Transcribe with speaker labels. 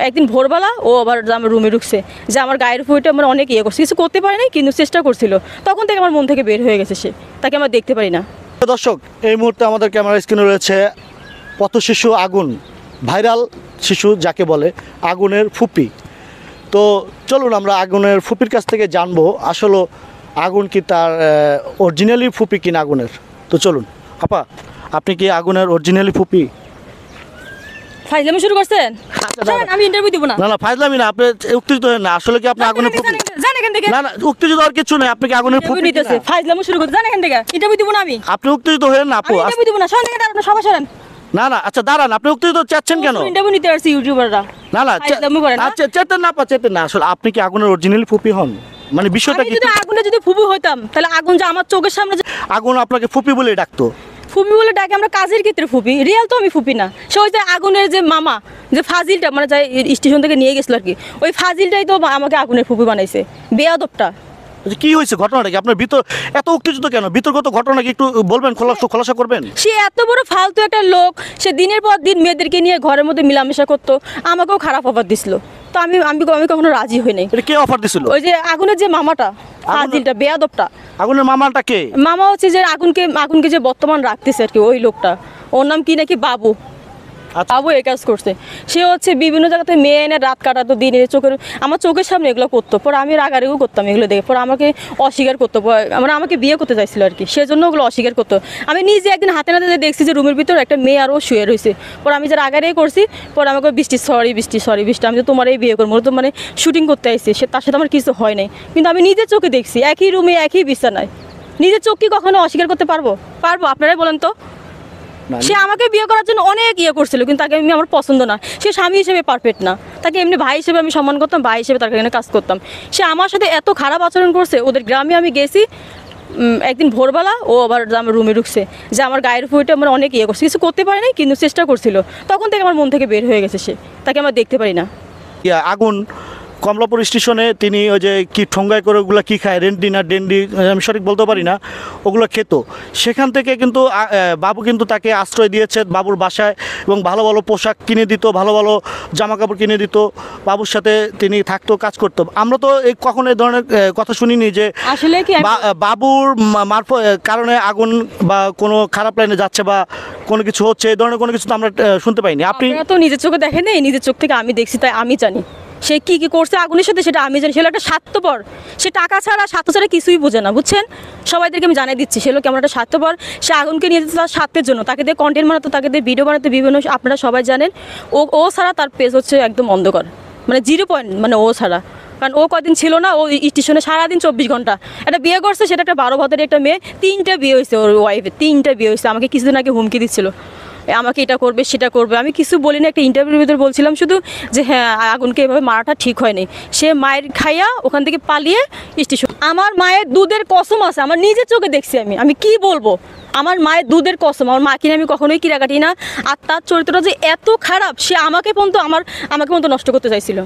Speaker 1: একদিন ভোরবেলা ও আবার আমার রুমে ঢুকছে, যে আমার গায়ের উপর আমার অনেক ইয়ে করছে, কিছু করতে পারে নাই কিন্তু চেষ্টা করছিল। তখন থেকে আমার মন থেকে বের হয়ে গেছে সে, তাকে আমরা দেখতে পারি না।
Speaker 2: দর্শক, এই মুহূর্তে আমাদের ক্যামেরা স্ক্রিনে রয়েছে পথ শিশু আগুন, ভাইরাল শিশু যাকে বলে, আগুনের ফুপি। তো চলুন আমরা আগুনের ফুপির কাছ থেকে জানবো আসলে আগুন কি তার অরিজিনালি ফুপি কিনা আগুনের। তো চলুন আপা, আপনি কি আগুনের অরিজিনালি ফুপি?
Speaker 1: ফাইজলামি শুরু করছেন? আমি ইন্টারভিউ দিব না।
Speaker 2: না না, ফাইজলামি না, আপনি উত্তেজিত হন না। আসলে কি আপনি আগুনের ফুপি?
Speaker 1: জান এখান থেকে।
Speaker 2: না না, উত্তেজিত হওয়ার কিছু নেই। আপনি কি আগুনের ফুপি
Speaker 1: নিতেছে? ফাইজলামি শুরু করতে জান এখান থেকে। ইন্টারভিউ দিব না আমি।
Speaker 2: আপনি উত্তেজিত হন না আপু।
Speaker 1: ইন্টারভিউ দিব না, সরেন এখান থেকে, সবাই সরেন।
Speaker 2: না না, আচ্ছা দাঁড়ান, আপনি উত্তেজিত চাচ্ছেন কেন?
Speaker 1: ইন্টারভিউ নিতে আসছে ইউটিউবাররা।
Speaker 2: না না,
Speaker 1: ফাইজলামি করেন না।
Speaker 2: আচ্ছা চেতেন না আপা, চেতেন না। আসলে আপনি কি আগুনের অরিজিনালি ফুপি হন? মানে বিষয়টা
Speaker 1: আমি
Speaker 2: কি?
Speaker 1: যদি আগুনে যদি ফুপি হইতাম তাহলে আগুন যে আমার চোখের সামনে
Speaker 2: আগুন আপনাকে ফুপি বলে ডাকতো?
Speaker 1: ফুপি বলে ডাকে, আমরা কাজের ক্ষেত্রে ফুপি, রিয়াল তো আমি ফুপি না। সে ওই যে আগুনের যে মামা, যে ফাজিলটা মানে যাই স্টেশন থেকে নিয়ে গেছিল আর কি, ওই ফাজিলটাই তো আমাকে আগুনের ফুপি বানাইছে, বেয়াদবটা।
Speaker 2: কি হয়েছে ঘটনাটা কি? আপনার ভিতর এত উত্তেজিত কেন? বিতর্কত ঘটনা কি একটু বলবেন, খোলাসা করবেন?
Speaker 1: সে এত বড় ফালতু একটা লোক, সে দিনের পর দিন মেয়েদেরকে নিয়ে ঘরের মধ্যে মিলামেশা করতো, আমাকেও খারাপ অফার দিছিল। তো আমি আমি আমি কখনো রাজি হই নাই।
Speaker 2: এটা কে অফার দিছিল?
Speaker 1: ওই যে আগুনের যে মামাটা, ফাজিলটা, বেয়াদবটা।
Speaker 2: আগুনের মামাটা কে?
Speaker 1: মামা হচ্ছে যে আগুনকে যে বর্তমান রাখতেছে আর কি, ওই লোকটা। ওর নাম কি নাকি বাবু।
Speaker 2: আচ্ছা।
Speaker 1: বাবু এই কাজ করছে। সে হচ্ছে বিভিন্ন জায়গাতে মেয়ে এনে রাত কাটাতো, দিনে আমার চোখের সামনে এগুলো করতো। পরে আমি রাগারেগও করতাম এগুলো দেখে। পরে আমাকে অস্বীকার করতো, মানে আমাকে বিয়ে করতে চাইছিল আর কি, সেজন্য ওগুলো অস্বীকার করতো। আমি নিজে একদিন হাতে নাতে দেখছি যে রুমের ভিতর একটা মেয়ে আরও শুয়ে রয়েছে। পরে আমি যে রাগারেই করছি, পরে আমাকে বৃষ্টি, আমি তো তোমার এই বিয়ে করবো, তো মানে শুটিং করতে আসছি, সে তার সাথে আমার কিছু হয় নাই। কিন্তু আমি নিজের চোখে দেখছি, একই রুমে একই বিছানায়। নিজের চোখ কি কখনো অস্বীকার করতে পারবো? আপনারাই বলেন তো। সে আমাকে বিয়ে করার জন্য অনেক ইয়ে করছিল, কিন্তু তাকে আমি আমার পছন্দ না। সে স্বামী হিসেবে পারফেক্ট না, তাকে এমনি ভাই হিসেবে আমি সম্মান করতাম, ভাই হিসেবে তার এখানে কাজ করতাম। সে আমার সাথে এত খারাপ আচরণ করছে। ওদের গ্রামে আমি গেছি একদিন ভোরবেলা, ও আবার আমার রুমে ঢুকছে, যে আমার গায়ের উপর আমার অনেক ইয়ে করছে, কিছু করতে পারে নাই কিন্তু চেষ্টা করছিল। তখন থেকে আমার মন থেকে বের হয়ে গেছে সে, তাকে আমরা দেখতে পারি না।
Speaker 2: আগুন কমলাপুর স্টেশনে তিনি ওই যে কি ঠোঙ্গায় করে ওগুলো কী খায়, রেন্ডি না ডেন্ডি আমি সঠিক বলতে পারি না, ওগুলো খেত। সেখান থেকে কিন্তু বাবু কিন্তু তাকে আশ্রয় দিয়েছে বাবুর বাসায়, এবং ভালো ভালো পোশাক কিনে দিত, ভালো ভালো জামা কাপড় কিনে দিত, বাবুর সাথে তিনি থাকতো, কাজ করতো। আমরা তো কখনো এই ধরনের কথা শুনিনি যে
Speaker 1: আসলে কি
Speaker 2: বাবুর মারফত কারণে আগুন বা কোনো খারাপ লাইনে যাচ্ছে বা কোনো কিছু হচ্ছে, এই ধরনের কোনো কিছু তো আমরা শুনতে পাইনি। আপনি
Speaker 1: তো নিজের চোখে দেখেন, নিজের চোখ থেকে আমি দেখছি, তাই আমি জানি সে কি কি করছে আগুনের সাথে, সেটা আমি জানি। সে একটা স্বার্থপর, সে টাকা ছাড়া স্বার্থ ছাড়া কিছুই বোঝে না, বুঝছেন? সবাইদেরকে আমি জানিয়ে দিচ্ছি, সে লোক কেমন একটা স্বার্থপর। সে আগুনকে নিয়ে যেতে তার স্বার্থের জন্য, তাকে দিয়ে কন্টেন্ট বানাতো, তাকে দিয়ে ভিডিও বানাতে বিভিন্ন, আপনারা সবাই জানেন। ও ছাড়া তার পেজ হচ্ছে একদম অন্ধকার, মানে 0 পয়েন্ট, মানে ও ছাড়া। কারণ ও কদিন ছিল না, ও স্টেশনে সারাদিন 24 ঘন্টা। একটা বিয়ে করছে, সেটা একটা 12 বছরের একটা মেয়ে, 3টা বিয়ে হয়েছে ওর ওয়াইফের, 3টা বিয়ে হয়েছে। আমাকে কিছুদিন আগে হুমকি দিচ্ছিল, আমাকে এটা করবে সেটা করবে। আমি কিছু বলি না, একটা ইন্টারভিউর ভিতরে বলছিলাম শুধু যে হ্যাঁ আগুনকে এভাবে মারাটা ঠিক হয়নি। সে মায়ের খাইয়া ওখান থেকে পালিয়ে স্টেশন। আমার মায়ের দুধের কসম আছে, আমার নিজের চোখে দেখছি। আমি কি বলবো, আমার মায়ের দুধের কসম। আমার মা কিনে আমি কখনোই কিরাকাটি না। আর তার চরিত্রটা যে এত খারাপ, সে আমাকে পর্যন্ত নষ্ট করতে চাইছিল।